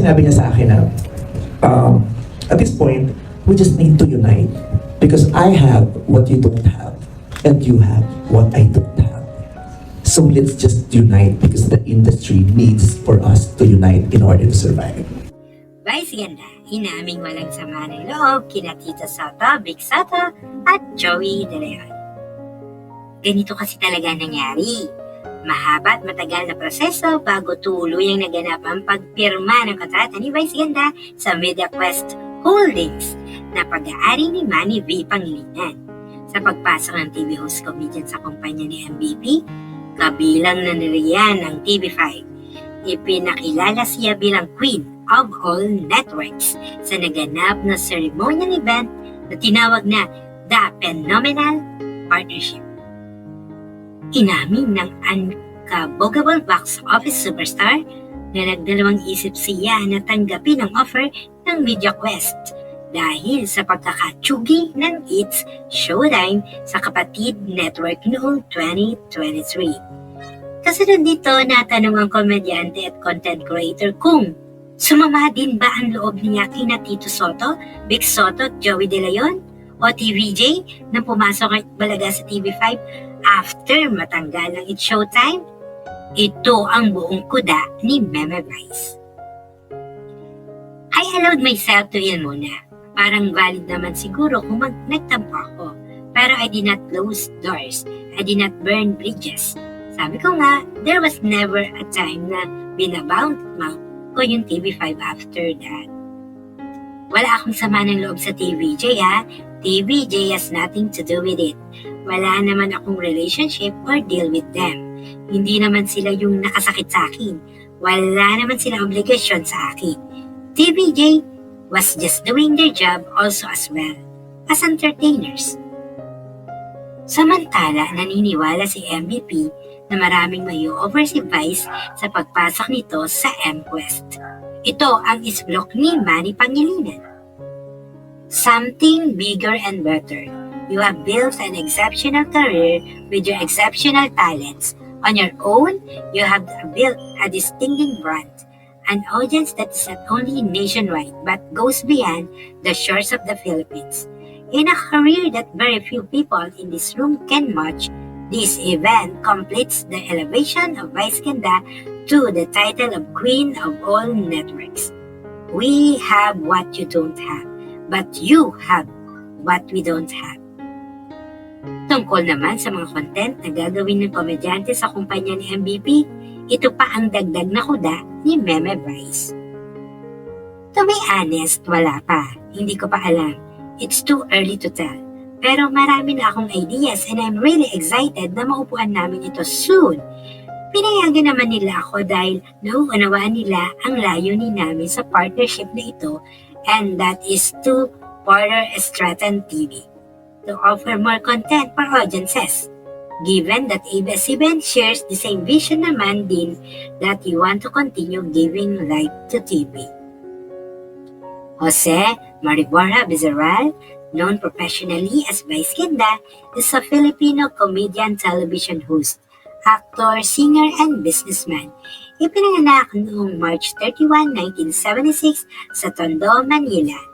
sinabi niya sa akin na, at this point, we just need to unite. Because I have what you don't have, and you have what I don't have. So let's just unite because the industry needs for us to unite in order to survive. Vice ganda, inaming walang sama ng loob kina Tito Soto, Big Soto, at Joey De Leon. Ganito kasi talaga nangyari. Mahaba at matagal na proseso bago tuluyang naganap ang pagpirma ng kontrata ni Vice Ganda sa MediaQuest Holdings na pag-aari ni Manny V. Pangilinan. Sa pagpasok ng TV host comedian sa kumpanya ni MVP, kabilang na niliyan ng TV5. Ipinakilala siya bilang Queen of All Networks sa naganap na ceremonial event na tinawag na The Phenomenal Partnership. Inamin ng unkabogable box office superstar na nagdalawang isip siya na tanggapin ang offer ng MediaQuest dahil sa pagkakatsugi ng It's Showtime sa kapatid network noong 2023. Kasunod dito, natanong ang komedyante at content creator kung sumama din ba ang loob niya kina Tito Soto, Big Soto at Joey De Leon o TVJ nang pumasok at balaga sa TV5 after matanggal ng It's Showtime? Ito ang buong kuda ni Meme Vice. I allowed myself to ill muna. Parang valid naman siguro kung nagtampo ako. Pero I did not close doors. I did not burn bridges. Sabi ko nga, there was never a time na binabound mouth ko yung TV5 after that. Wala akong sama ng loob sa TVJ ha. TVJ has nothing to do with it. Wala naman akong relationship or deal with them. Hindi naman sila yung nakasakit sa akin. Wala naman sila obligasyon sa akin. TVJ was just doing their job also as well as entertainers. Samantala, naniniwala si MVP na maraming mayo-over si Vice sa pagpasok nito sa MQuest. Ito ang isblok ni Manny Pangilinan. Something bigger and better. You have built an exceptional career with your exceptional talents. On your own, you have built a distinctive brand. An audience that is not only nationwide but goes beyond the shores of the Philippines. In a career that very few people in this room can match, this event completes the elevation of Vice Ganda to the title of Queen of All Networks. We have what you don't have, but you have what we don't have. Tungkol naman sa mga content na gagawin ng komedyante sa kumpanya ni MVP, ito pa ang dagdag na kuda ni Meme Vice. To be honest, wala pa. Hindi ko pa alam. It's too early to tell. Pero marami na akong ideas and I'm really excited na maupuan namin ito soon. Pinayagan naman nila ako dahil nauunawaan nila ang layunin namin sa partnership na ito, and that is to Porter Stratton TV to offer more content for audiences. Given that ABS-CBN shares the same vision naman din that you want to continue giving life to TV. Jose Mariborja Vizaral, known professionally as Vice Ganda, is a Filipino comedian, television host, actor, singer, and businessman. Ipinanganak noong March 31, 1976 sa Tondo, Manila.